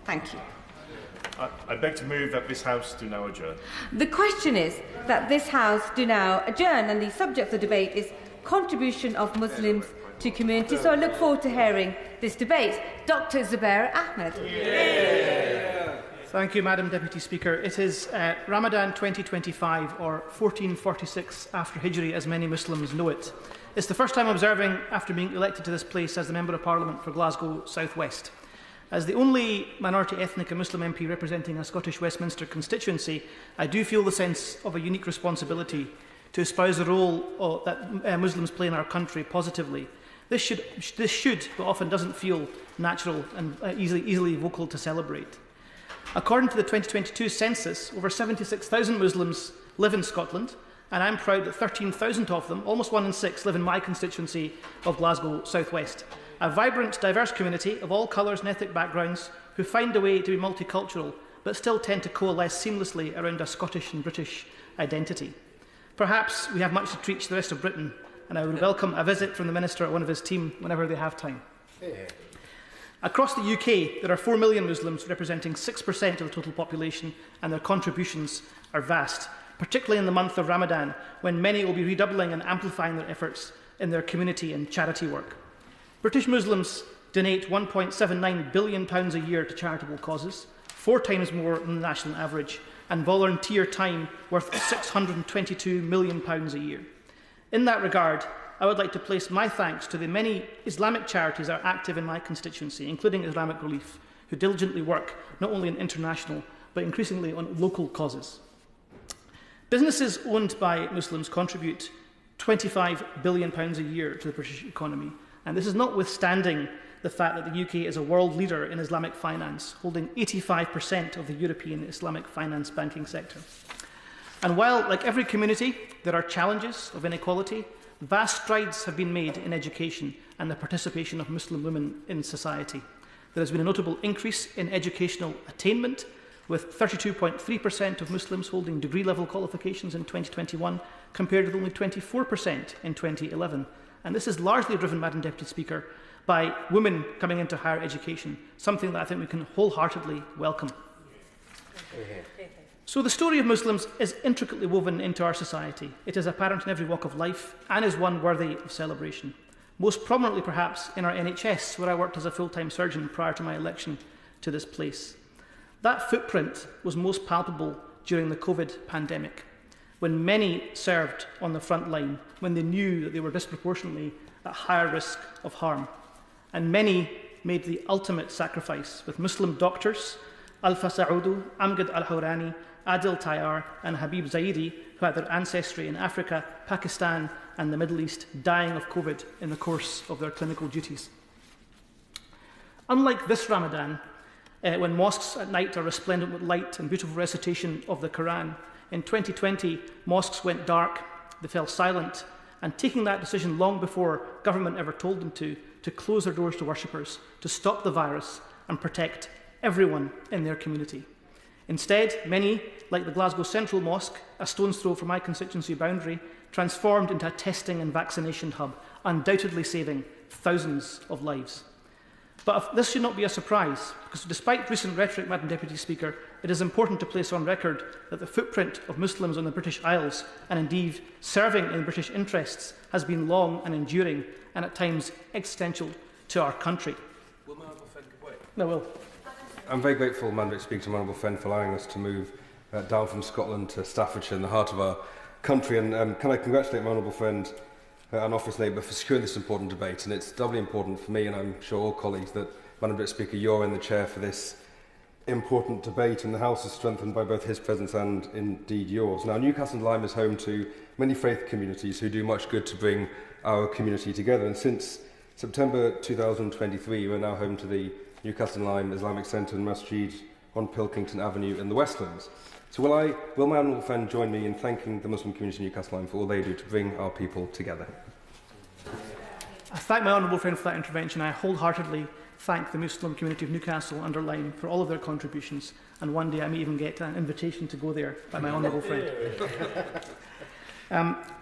Thank you. I beg to move that this House do now adjourn. The question is that this House do now adjourn, and the subject of the debate is contribution of Muslims to community. So I look forward to hearing this debate. Dr. Zubir Ahmed. Yeah. Thank you, Madam Deputy Speaker. It is Ramadan 2025, or 1446 after Hijri, as many Muslims know it. It's the first time observing after being elected to this place as the Member of Parliament for Glasgow South West. As the only minority ethnic and Muslim MP representing a Scottish Westminster constituency, I do feel the sense of a unique responsibility to espouse the role that Muslims play in our country positively. This should, but often doesn't feel natural and easily vocal to celebrate. According to the 2022 census, over 76,000 Muslims live in Scotland, and I'm proud that 13,000 of them, almost 1 in 6, live in my constituency of Glasgow South West. A vibrant, diverse community of all colours and ethnic backgrounds who find a way to be multicultural but still tend to coalesce seamlessly around a Scottish and British identity. Perhaps we have much to teach the rest of Britain, and I would welcome a visit from the Minister or one of his team whenever they have time. Yeah. Across the UK, there are 4 million Muslims representing 6% of the total population, and their contributions are vast, particularly in the month of Ramadan, when many will be redoubling and amplifying their efforts in their community and charity work. British Muslims donate £1.79 billion a year to charitable causes, 4 times more than the national average, and volunteer time worth £622 million a year. In that regard, I would like to place my thanks to the many Islamic charities that are active in my constituency, including Islamic Relief, who diligently work not only on international, but increasingly on local causes. Businesses owned by Muslims contribute £25 billion a year to the British economy. And this is notwithstanding the fact that the UK is a world leader in Islamic finance, holding 85% of the European Islamic finance banking sector. And while, like every community, there are challenges of inequality, vast strides have been made in education and the participation of Muslim women in society. There has been a notable increase in educational attainment, with 32.3% of Muslims holding degree-level qualifications in 2021, compared with only 24% in 2011. And this is largely driven, Madam Deputy Speaker, by women coming into higher education, something that I think we can wholeheartedly welcome. So the story of Muslims is intricately woven into our society. It is apparent in every walk of life and is one worthy of celebration. Most prominently, perhaps, in our NHS, where I worked as a full-time surgeon prior to my election to this place. That footprint was most palpable during the COVID pandemic, when many served on the front line, when they knew that they were disproportionately at higher risk of harm. And many made the ultimate sacrifice, with Muslim doctors, Alfa Saoudu, Amgad Al-Hawrani, Adil Tayyar and Habib Zaidi, who had their ancestry in Africa, Pakistan and the Middle East, dying of COVID in the course of their clinical duties. Unlike this Ramadan, when mosques at night are resplendent with light and beautiful recitation of the Quran, in 2020, mosques went dark, they fell silent, and taking that decision long before government ever told them to close their doors to worshippers, to stop the virus and protect everyone in their community. Instead, many, like the Glasgow Central Mosque, a stone's throw from my constituency boundary, transformed into a testing and vaccination hub, undoubtedly saving thousands of lives. But this should not be a surprise, because despite recent rhetoric, Madam Deputy Speaker, it is important to place on record that the footprint of Muslims on the British Isles, and indeed serving in British interests, has been long and enduring, and at times existential to our country. Will my honourable friend give way? No, will. I'm very grateful, Madam Deputy Speaker, to my honourable friend for allowing us to move down from Scotland to Staffordshire in the heart of our country. And can I congratulate my honourable friend and office neighbour for securing this important debate. And it's doubly important for me, and I'm sure all colleagues, that, Madam Deputy Speaker, you're in the chair for this important debate, and the House is strengthened by both his presence and indeed yours. Now, Newcastle and Lyme is home to many faith communities who do much good to bring our community together. And since September 2023, we're now home to the Newcastle and Lyme Islamic Centre and Masjid on Pilkington Avenue in the Westlands. So will my honourable friend join me in thanking the Muslim community in Newcastle and Lyme for all they do to bring our people together? I thank my honourable friend for that intervention. I wholeheartedly thank the Muslim community of Newcastle under Lyme for all of their contributions, and one day I may even get an invitation to go there by my honourable friend.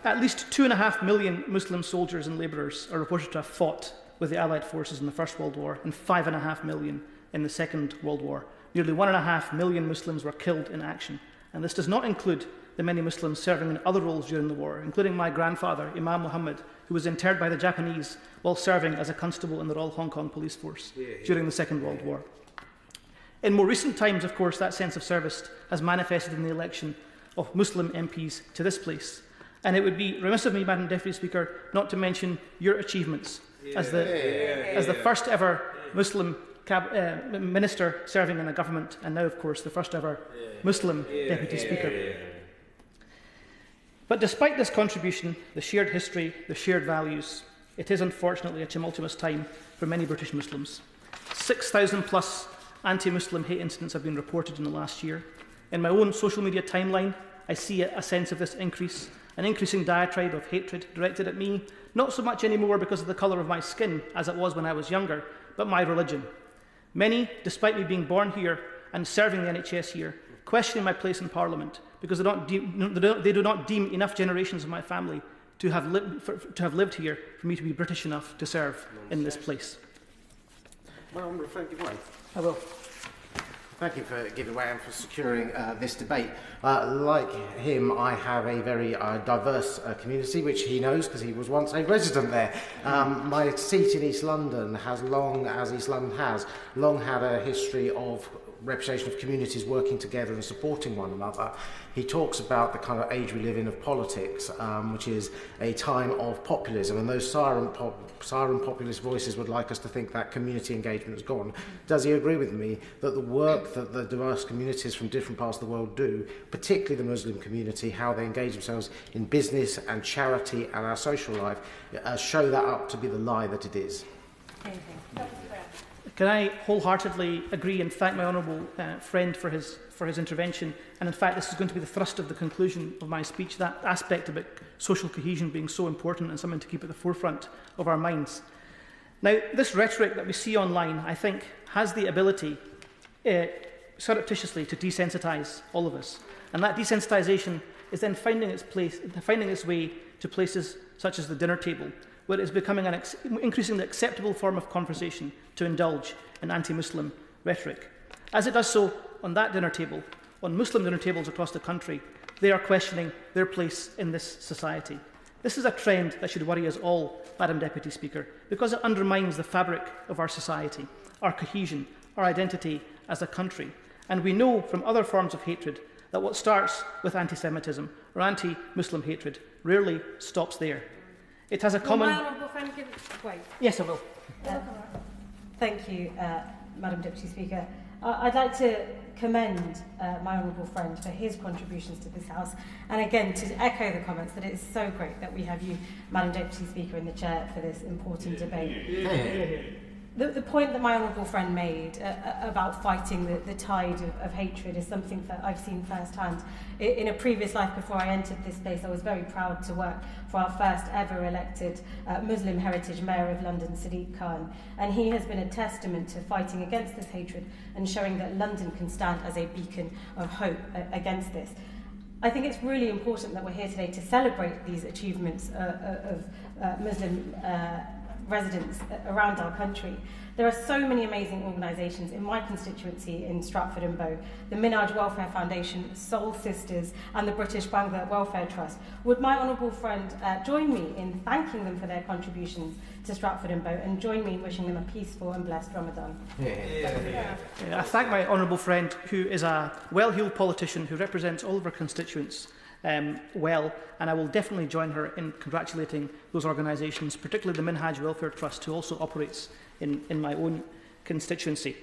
At least 2.5 million Muslim soldiers and labourers are reported to have fought with the Allied forces in the First World War, and 5.5 million in the Second World War. Nearly 1.5 million Muslims were killed in action, and this does not include the many Muslims serving in other roles during the war, including my grandfather, Imam Muhammad, who was interred by the Japanese while serving as a constable in the Royal Hong Kong Police Force during the Second World War. In more recent times, of course, that sense of service has manifested in the election of Muslim MPs to this place. And it would be remiss of me, Madam Deputy Speaker, not to mention your achievements as the first ever Muslim minister serving in a government, and now, of course, the first ever Muslim Deputy Speaker. But despite this contribution, the shared history, the shared values, it is unfortunately a tumultuous time for many British Muslims. 6,000 plus anti-Muslim hate incidents have been reported in the last year. In my own social media timeline, I see a sense of this increase, an increasing diatribe of hatred directed at me, not so much anymore because of the colour of my skin, as it was when I was younger, but my religion. Many, despite me being born here and serving the NHS here, questioning my place in Parliament because they do not deem enough generations of my family to have lived here for me to be British enough to serve in this place. Well, I'm referring to way. I will. Thank you for giving way and for securing this debate. Like him, I have a very diverse community, which he knows because he was once a resident there. My seat in East London has long had a history of reputation of communities working together and supporting one another. He talks about the kind of age we live in of politics, which is a time of populism, and those siren populist voices would like us to think that community engagement has gone. Does he agree with me that the work that the diverse communities from different parts of the world do, particularly the Muslim community, how they engage themselves in business and charity and our social life, show that up to be the lie that it is? Can I wholeheartedly agree and thank my honourable friend for his intervention? And in fact, this is going to be the thrust of the conclusion of my speech, that aspect about social cohesion being so important and something to keep at the forefront of our minds. Now, this rhetoric that we see online, I think, has the ability surreptitiously to desensitise all of us. And that desensitisation is then finding its way to places such as the dinner table, where it is becoming an increasingly acceptable form of conversation to indulge in anti-Muslim rhetoric. As it does so on that dinner table, on Muslim dinner tables across the country, they are questioning their place in this society. This is a trend that should worry us all, Madam Deputy Speaker, because it undermines the fabric of our society, our cohesion, our identity as a country. And we know from other forms of hatred that what starts with anti-Semitism or anti-Muslim hatred rarely stops there. It has a common... My honourable friend give it... Wait. Yes, I will. Thank you, Madam Deputy Speaker. I'd like to commend my honourable friend for his contributions to this House, and again to echo the comments that it is so great that we have you, Madam Deputy Speaker, in the chair for this important debate. The point that my honourable friend made about fighting the tide of hatred is something that I've seen firsthand. In a previous life before I entered this place, I was very proud to work for our first ever elected Muslim Heritage Mayor of London, Sadiq Khan. And he has been a testament to fighting against this hatred and showing that London can stand as a beacon of hope against this. I think it's really important that we're here today to celebrate these achievements of Muslim residents around our country. There are so many amazing organisations in my constituency in Stratford and Bow, the Minhaj Welfare Foundation, Soul Sisters and the British Bangla Welfare Trust. Would my honourable friend join me in thanking them for their contributions to Stratford and Bow and join me in wishing them a peaceful and blessed Ramadan? I thank my honourable friend, who is a well-heeled politician who represents all of our constituents well, and I will definitely join her in congratulating those organisations, particularly the Minhaj Welfare Trust, who also operates in my own constituency.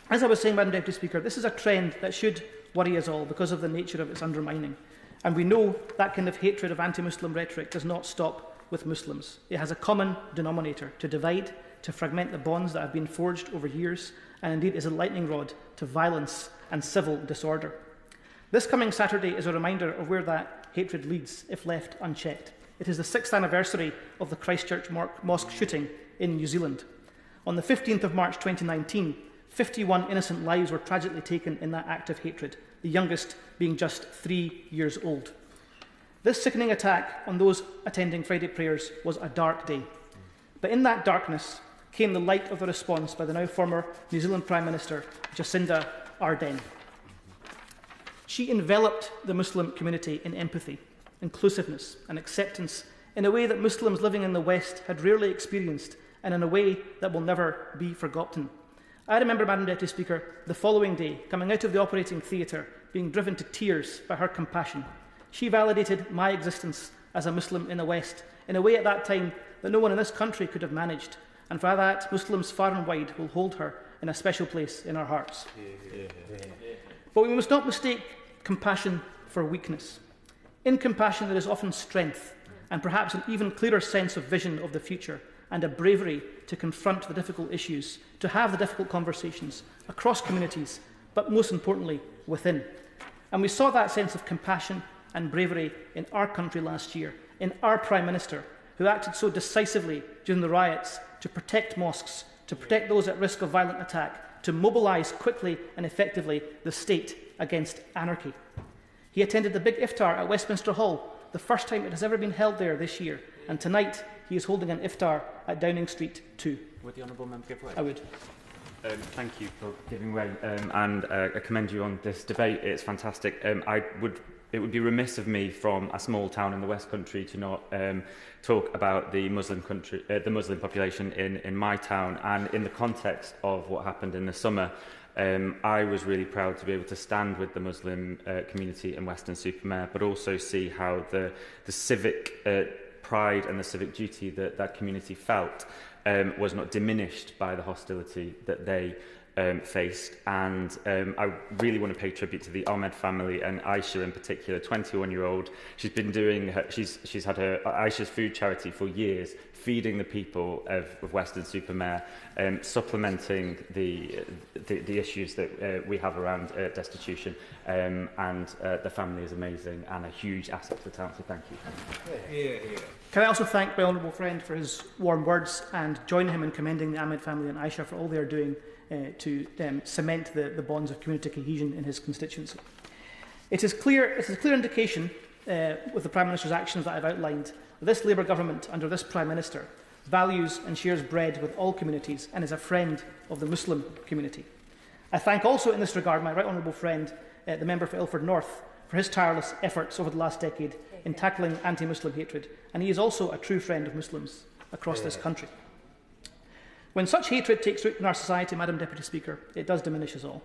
As I was saying, Madam Deputy Speaker, this is a trend that should worry us all because of the nature of its undermining. And we know that kind of hatred of anti-Muslim rhetoric does not stop with Muslims. It has a common denominator: to divide, to fragment the bonds that have been forged over years, and indeed is a lightning rod to violence and civil disorder. This coming Saturday is a reminder of where that hatred leads if left unchecked. It is the 6th anniversary of the Christchurch mosque shooting in New Zealand. On the 15th of March 2019, 51 innocent lives were tragically taken in that act of hatred, the youngest being just 3 years old. This sickening attack on those attending Friday prayers was a dark day. But in that darkness came the light of the response by the now former New Zealand Prime Minister, Jacinda Ardern. She enveloped the Muslim community in empathy, inclusiveness and acceptance in a way that Muslims living in the West had rarely experienced, and in a way that will never be forgotten. I remember, Madam Deputy Speaker, the following day, coming out of the operating theatre, being driven to tears by her compassion. She validated my existence as a Muslim in the West in a way at that time that no one in this country could have managed, and for that, Muslims far and wide will hold her in a special place in our hearts. But we must not mistake compassion for weakness. In compassion there is often strength, and perhaps an even clearer sense of vision of the future, and a bravery to confront the difficult issues, to have the difficult conversations across communities, but most importantly, within. And we saw that sense of compassion and bravery in our country last year, in our Prime Minister, who acted so decisively during the riots to protect mosques, to protect those at risk of violent attack, to mobilise quickly and effectively the state against anarchy. He attended the big iftar at Westminster Hall, the first time it has ever been held there this year, and tonight he is holding an iftar at Downing Street too. Would the Honourable Member give way? I would. Thank you for giving way, and I commend you on this debate. It's fantastic. It would be remiss of me from a small town in the West Country to not talk about the Muslim population in my town, and in the context of what happened in the summer. I was really proud to be able to stand with the Muslim community in Weston-super-Mare, but also see how the civic pride and the civic duty that that community felt was not diminished by the hostility that they faced. And I really want to pay tribute to the Ahmed family, and Aisha in particular, 21-year-old. She's been doing she's had her Aisha's food charity for years, feeding the people of Weston-super-Mare, supplementing the issues that we have around destitution, and the family is amazing and a huge asset to the town, so thank you. Can I also thank my honourable friend for his warm words and join him in commending the Ahmed family and Aisha for all they are doing to cement the bonds of community cohesion in his constituency. It is a clear indication with the Prime Minister's actions that I've outlined that this Labour government under this Prime Minister values and shares bread with all communities and is a friend of the Muslim community. I thank also in this regard my right honourable friend, the member for Ilford North, for his tireless efforts over the last decade in tackling anti-Muslim hatred, and he is also a true friend of Muslims across this country. When such hatred takes root in our society, Madam Deputy Speaker, it does diminish us all.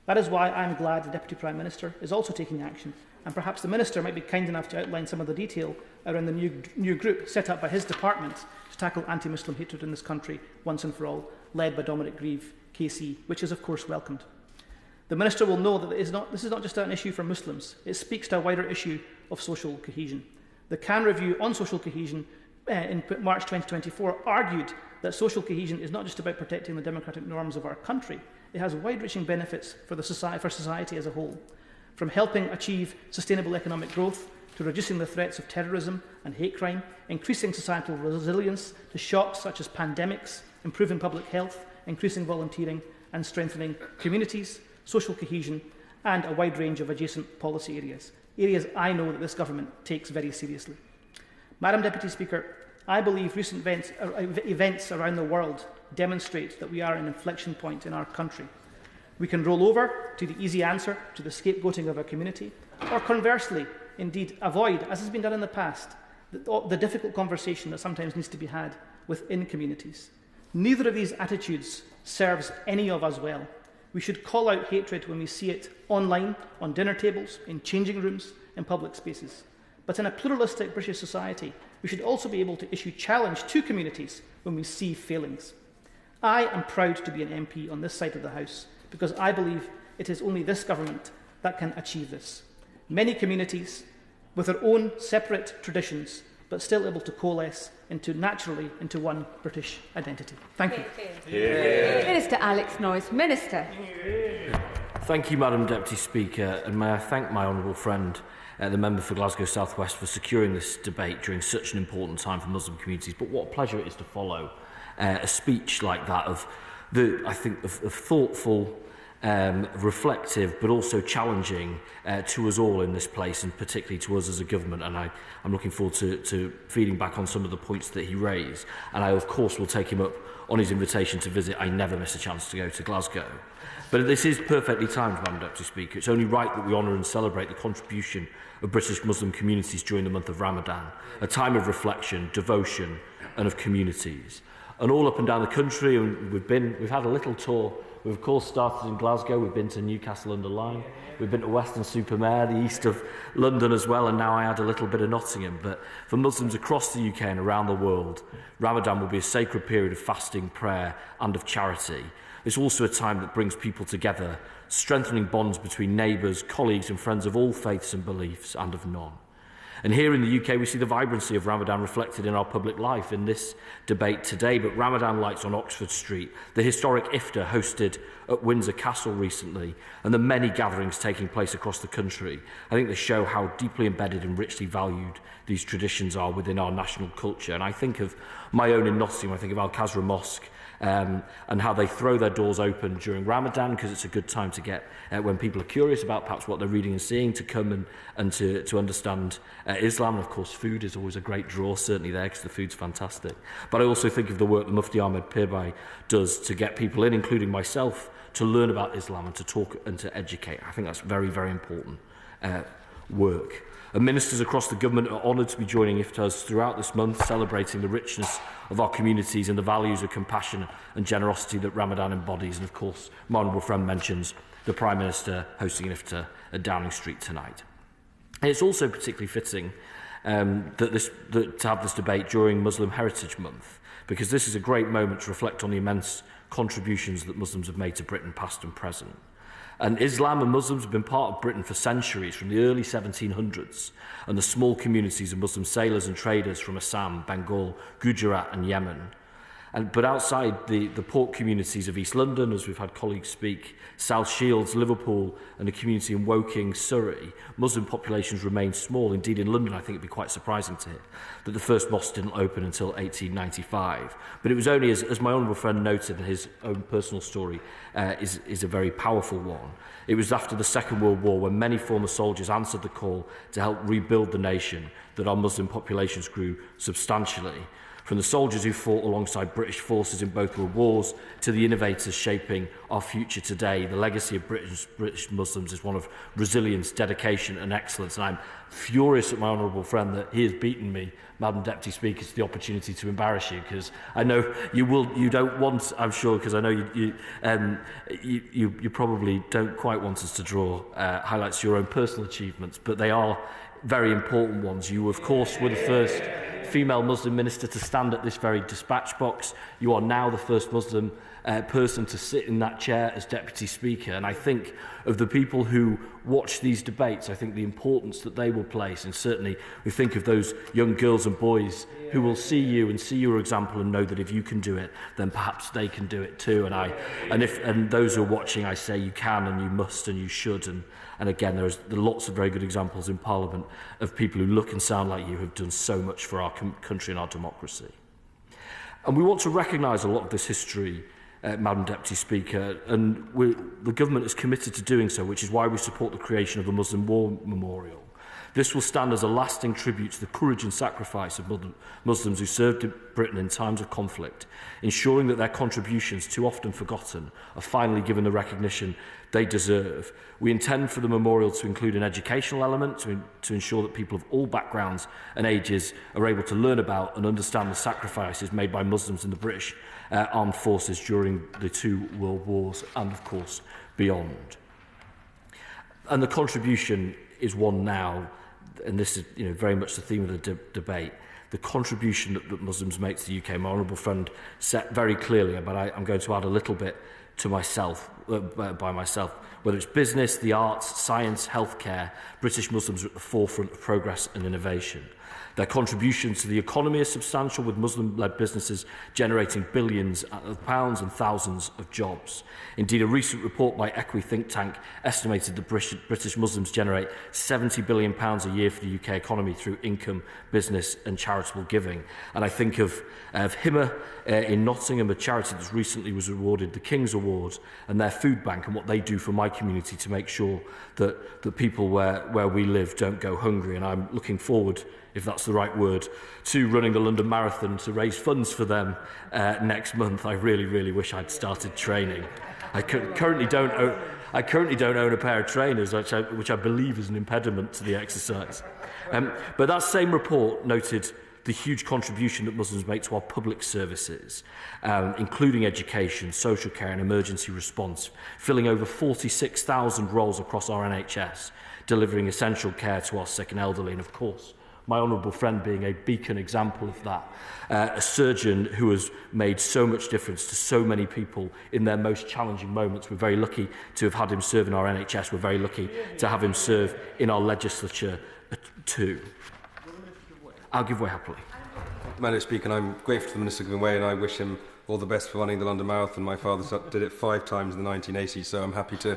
That is why I am glad the Deputy Prime Minister is also taking action, and perhaps the Minister might be kind enough to outline some of the detail around the new group set up by his department to tackle anti-Muslim hatred in this country once and for all, led by Dominic Grieve, KC, which is of course welcomed. The Minister will know that this is not just an issue for Muslims, it speaks to a wider issue of social cohesion. The Cannes Review on social cohesion in March 2024 argued that social cohesion is not just about protecting the democratic norms of our country, it has wide-reaching benefits for society as a whole, from helping achieve sustainable economic growth to reducing the threats of terrorism and hate crime, increasing societal resilience to shocks such as pandemics, improving public health, increasing volunteering and strengthening communities, social cohesion and a wide range of adjacent policy areas I know that this government takes very seriously. Madam Deputy Speaker, I believe recent events around the world demonstrate that we are at an inflection point in our country. We can roll over to the easy answer to the scapegoating of our community, or conversely, indeed, avoid, as has been done in the past, the difficult conversation that sometimes needs to be had within communities. Neither of these attitudes serves any of us well. We should call out hatred when we see it online, on dinner tables, in changing rooms, in public spaces. But in a pluralistic British society, we should also be able to issue challenge to communities when we see failings. I am proud to be an MP on this side of the House because I believe it is only this government that can achieve this. Many communities, with their own separate traditions, but still able to coalesce naturally into one British identity. Thank you. Minister Alex Norris. Minister. Thank you, Madam Deputy Speaker, and may I thank my honourable friend, the member for Glasgow South West, for securing this debate during such an important time for Muslim communities. But what a pleasure it is to follow a speech like that of thoughtful reflective but also challenging to us all in this place, and particularly to us as a government. And I'm looking forward to feeding back on some of the points that he raised. And I, of course, will take him up on his invitation to visit. I never miss a chance to go to Glasgow. But this is perfectly timed, Madam Deputy Speaker. It's only right that we honour and celebrate the contribution of British Muslim communities during the month of Ramadan, a time of reflection, devotion and of communities. And all up and down the country, and we've had a little tour. We've, of course, started in Glasgow. We've been to Newcastle-under-Lyme. We've been to Weston-super-Mare, the east of London as well, and now I add a little bit of Nottingham. But for Muslims across the UK and around the world, Ramadan will be a sacred period of fasting, prayer and of charity. It's also a time that brings people together, strengthening bonds between neighbours, colleagues and friends of all faiths and beliefs and of none. And here in the UK, we see the vibrancy of Ramadan reflected in our public life in this debate today. But Ramadan lights on Oxford Street, the historic iftar hosted at Windsor Castle recently, and the many gatherings taking place across the country, I think they show how deeply embedded and richly valued these traditions are within our national culture. And I think of my own in Nottingham, I think of Al-Khazra Mosque, and how they throw their doors open during Ramadan, because it's a good time to get, when people are curious about perhaps what they're reading and seeing, to come and to understand Islam. And of course, food is always a great draw, certainly there, because the food's fantastic. But I also think of the work that Mufti Ahmed Pirbhai does to get people in, including myself, to learn about Islam and to talk and to educate. I think that's very, very important work. And ministers across the government are honoured to be joining iftars throughout this month, celebrating the richness of our communities and the values of compassion and generosity that Ramadan embodies. And of course, my honourable friend mentions the Prime Minister hosting an iftar at Downing Street tonight. And it's also particularly fitting to have this debate during Muslim Heritage Month, because this is a great moment to reflect on the immense contributions that Muslims have made to Britain, past and present. And Islam and Muslims have been part of Britain for centuries, from the early 1700s, and the small communities of Muslim sailors and traders from Assam, Bengal, Gujarat and Yemen. But outside the port communities of East London, as we've had colleagues speak, South Shields, Liverpool and a community in Woking, Surrey, Muslim populations remain small. Indeed, in London, I think it'd be quite surprising to hear that the first mosque didn't open until 1895. But it was only, as my honourable friend noted in his own personal story, is a very powerful one. It was after the Second World War, when many former soldiers answered the call to help rebuild the nation, that our Muslim populations grew substantially. From the soldiers who fought alongside British forces in both world wars to the innovators shaping our future today, the legacy of British Muslims is one of resilience, dedication and excellence. And I'm furious at my honourable friend that he has beaten me, Madam Deputy Speaker, to the opportunity to embarrass you, because I know you don't want, I'm sure, because I know you probably don't quite want us to draw highlights of your own personal achievements, but they are very important ones. You, of course, were the first female Muslim minister to stand at this very dispatch box. You are now the first Muslim person to sit in that chair as Deputy Speaker. And I think of the people who watch these debates, I think the importance that they will place. And certainly we think of those young girls and boys who will see you and see your example and know that if you can do it, then perhaps they can do it too. And those who are watching, I say you can and you must and you should. And again, there are lots of very good examples in Parliament of people who look and sound like you, have done so much for our country and our democracy. And we want to recognise a lot of this history, Madam Deputy Speaker, and the government is committed to doing so, which is why we support the creation of a Muslim War Memorial. This will stand as a lasting tribute to the courage and sacrifice of Muslims who served Britain in times of conflict, ensuring that their contributions, too often forgotten, are finally given the recognition they deserve. We intend for the memorial to include an educational element to ensure that people of all backgrounds and ages are able to learn about and understand the sacrifices made by Muslims in the British armed forces during the two world wars and, of course, beyond. And the contribution is one now, and this is very much the theme of the debate, the contribution that Muslims make to the UK. My honourable friend set very clearly, but I'm going to add a little bit to myself, by myself. Whether it's business, the arts, science, healthcare, British Muslims are at the forefront of progress and innovation. Their contributions to the economy are substantial, with Muslim-led businesses generating billions of pounds and thousands of jobs. Indeed, a recent report by Equi think tank estimated that British Muslims generate £70 billion a year for the UK economy through income, business and charitable giving. And I think of Himma in Nottingham, a charity that recently was awarded the King's Award, and their food bank and what they do for my community to make sure that the people where we live don't go hungry. And I'm looking forward, if that's the right word, to running the London Marathon to raise funds for them next month. I really, really wish I'd started training. I currently don't own a pair of trainers, which I believe is an impediment to the exercise. But that same report noted the huge contribution that Muslims make to our public services, including education, social care and emergency response, filling over 46,000 roles across our NHS, delivering essential care to our sick and elderly, and of course, my honourable friend being a beacon example of that, a surgeon who has made so much difference to so many people in their most challenging moments. We're very lucky to have had him serve in our NHS. We're very lucky to have him serve in our legislature too. I'll give way happily. Madam Speaker, and I'm grateful to the Minister giving way, and I wish him all the best for running the London Marathon. My father did it 5 times in the 1980s, so I'm happy to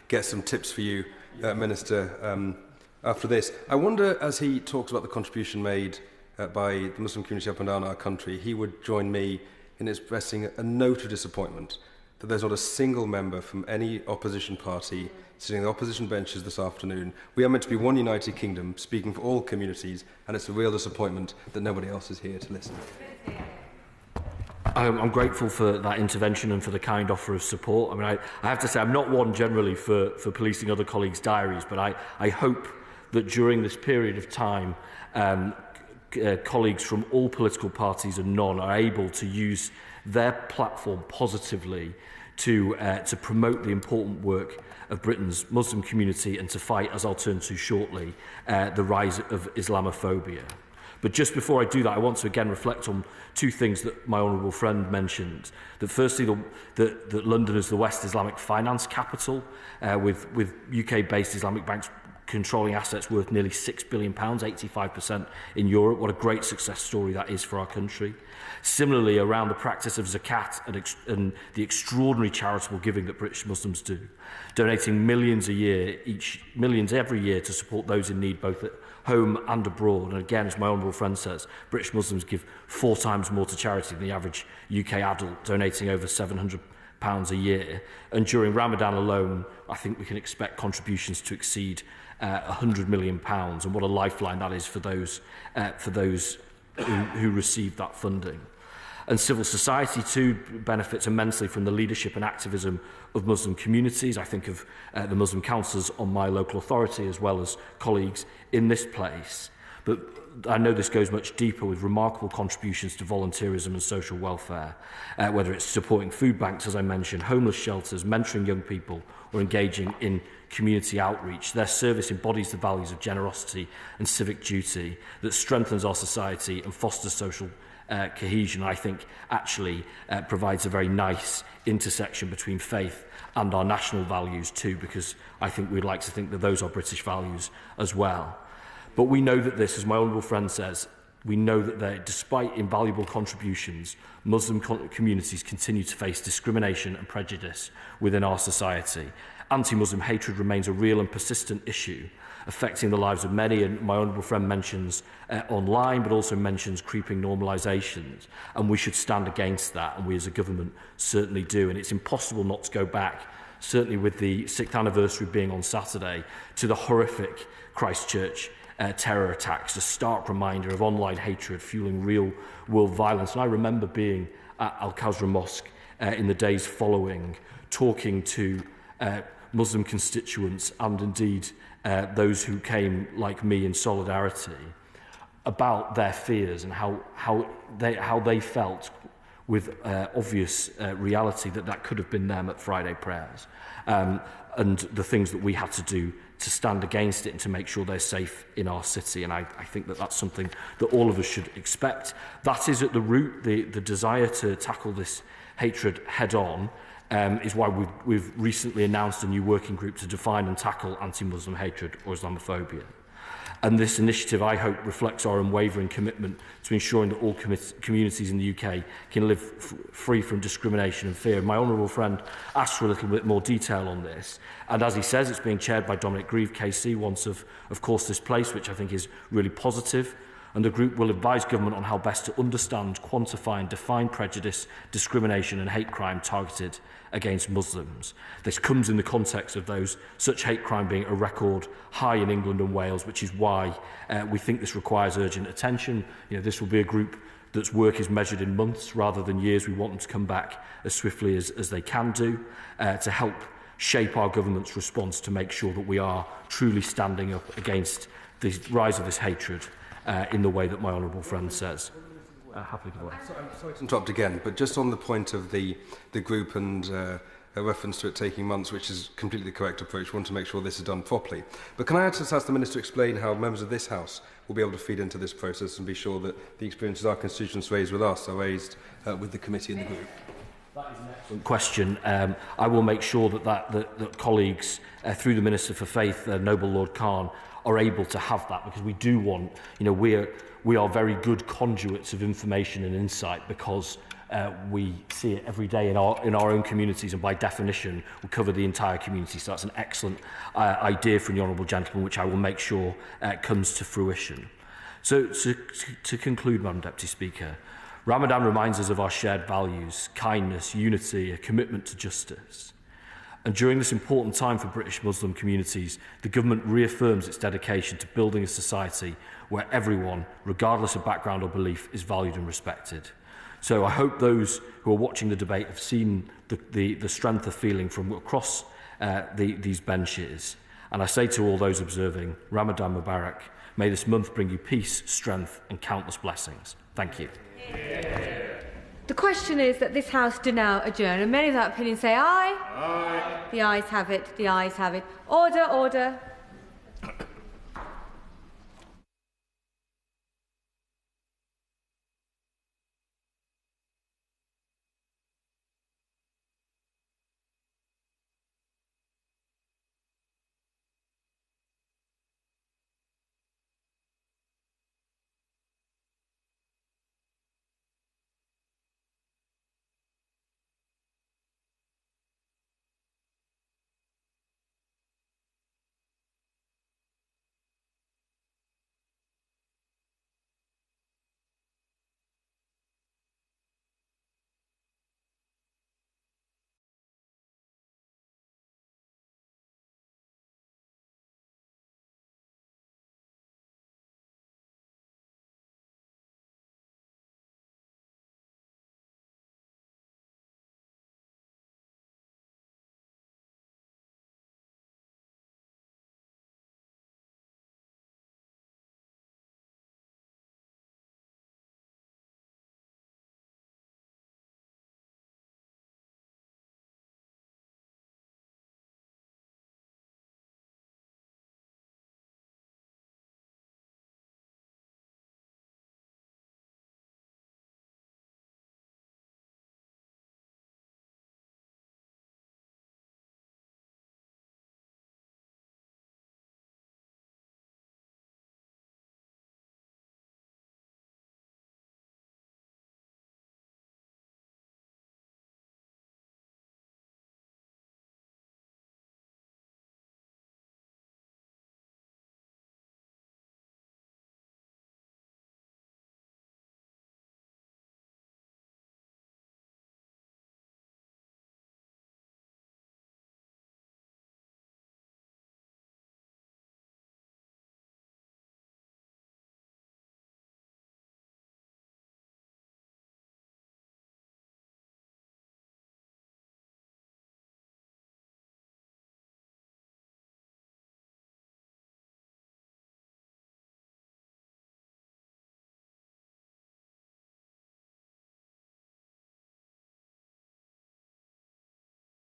get some tips for you, Minister, after this. I wonder, as he talks about the contribution made by the Muslim community up and down our country, he would join me in expressing a note of disappointment that there's not a single member from any opposition party sitting on the opposition benches this afternoon. We are meant to be one united kingdom, speaking for all communities, and it's a real disappointment that nobody else is here to listen. I'm grateful for that intervention and for the kind offer of support. I mean, I have to say, I'm not one generally for policing other colleagues' diaries, but I hope that during this period of time, colleagues from all political parties and none are able to use their platform positively to promote the important work of Britain's Muslim community and to fight, as I'll turn to shortly, the rise of Islamophobia. But just before I do that, I want to again reflect on 2 things that my honourable friend mentioned. That firstly, that London is the West Islamic finance capital, with UK-based Islamic banks controlling assets worth nearly £6 billion, 85% in Europe. What a great success story that is for our country. Similarly, around the practice of zakat and the extraordinary charitable giving that British Muslims do, donating millions every year to support those in need both at home and abroad. And again, as my honourable friend says, British Muslims give 4 times more to charity than the average UK adult, donating over £700 a year. And during Ramadan alone, I think we can expect contributions to exceed £100 million, and what a lifeline that is for those who receive that funding. And civil society too benefits immensely from the leadership and activism of Muslim communities. I think of the Muslim councillors on my local authority as well as colleagues in this place. But I know this goes much deeper, with remarkable contributions to volunteerism and social welfare, whether it's supporting food banks, as I mentioned, homeless shelters, mentoring young people, or engaging in community outreach. Their service embodies the values of generosity and civic duty that strengthens our society and fosters social cohesion. I think actually provides a very nice intersection between faith and our national values too, because I think we'd like to think that those are British values as well. But we know that this, as my honourable friend says, we know that despite invaluable contributions, Muslim communities continue to face discrimination and prejudice within our society. Anti-Muslim hatred remains a real and persistent issue, affecting the lives of many, and my honourable friend mentions online, but also mentions creeping normalisations, and we should stand against that, and we as a government certainly do. And it's impossible not to go back, certainly with the 6th anniversary being on Saturday, to the horrific Christchurch terror attacks, a stark reminder of online hatred fueling real-world violence. And I remember being at Al-Khazra Mosque in the days following, talking to Muslim constituents and indeed those who came like me in solidarity about their fears and how they felt with obvious reality that could have been them at Friday prayers, and the things that we had to do to stand against it and to make sure they're safe in our city. And I think that that's something that all of us should expect. That is at the root, the desire to tackle this hatred head on, is why we've recently announced a new working group to define and tackle anti-Muslim hatred or Islamophobia. And this initiative, I hope, reflects our unwavering commitment to ensuring that all communities in the UK can live free from discrimination and fear. My honourable friend asked for a little bit more detail on this. And as he says, it's being chaired by Dominic Grieve, KC, once of course, this place, which I think is really positive. and the group will advise government on how best to understand, quantify and define prejudice, discrimination and hate crime targeted against Muslims. This comes in the context of such hate crime being a record high in England and Wales, which is why we think this requires urgent attention. This will be a group that's work is measured in months rather than years. We want them to come back as swiftly as they can do to help shape our government's response to make sure that we are truly standing up against the rise of this hatred in the way that my honourable friend says. Happily give away. I'm sorry to interrupt again, but just on the point of the group and a reference to it taking months, which is completely the correct approach. We want to make sure this is done properly. But can I just ask the Minister to explain how members of this House will be able to feed into this process and be sure that the experiences our constituents raise with us are raised with the committee and the group? That is an excellent question. I will make sure that colleagues through the Minister for Faith, Noble Lord Khan, are able to have that, because we do want, we are very good conduits of information and insight, because we see it every day in our own communities, and by definition we cover the entire community. So that's an excellent idea from the honourable gentleman, which I will make sure comes to fruition. So to conclude, Madam Deputy Speaker, Ramadan reminds us of our shared values: kindness, unity, a commitment to justice. And during this important time for British Muslim communities, the government reaffirms its dedication to building a society where everyone, regardless of background or belief, is valued and respected. So I hope those who are watching the debate have seen the strength of feeling from across these benches. And I say to all those observing, Ramadan Mubarak. May this month bring you peace, strength and countless blessings. Thank you. The question is that this House do now adjourn, and many of that opinion say aye. Aye. The ayes have it. The ayes have it. Order, order.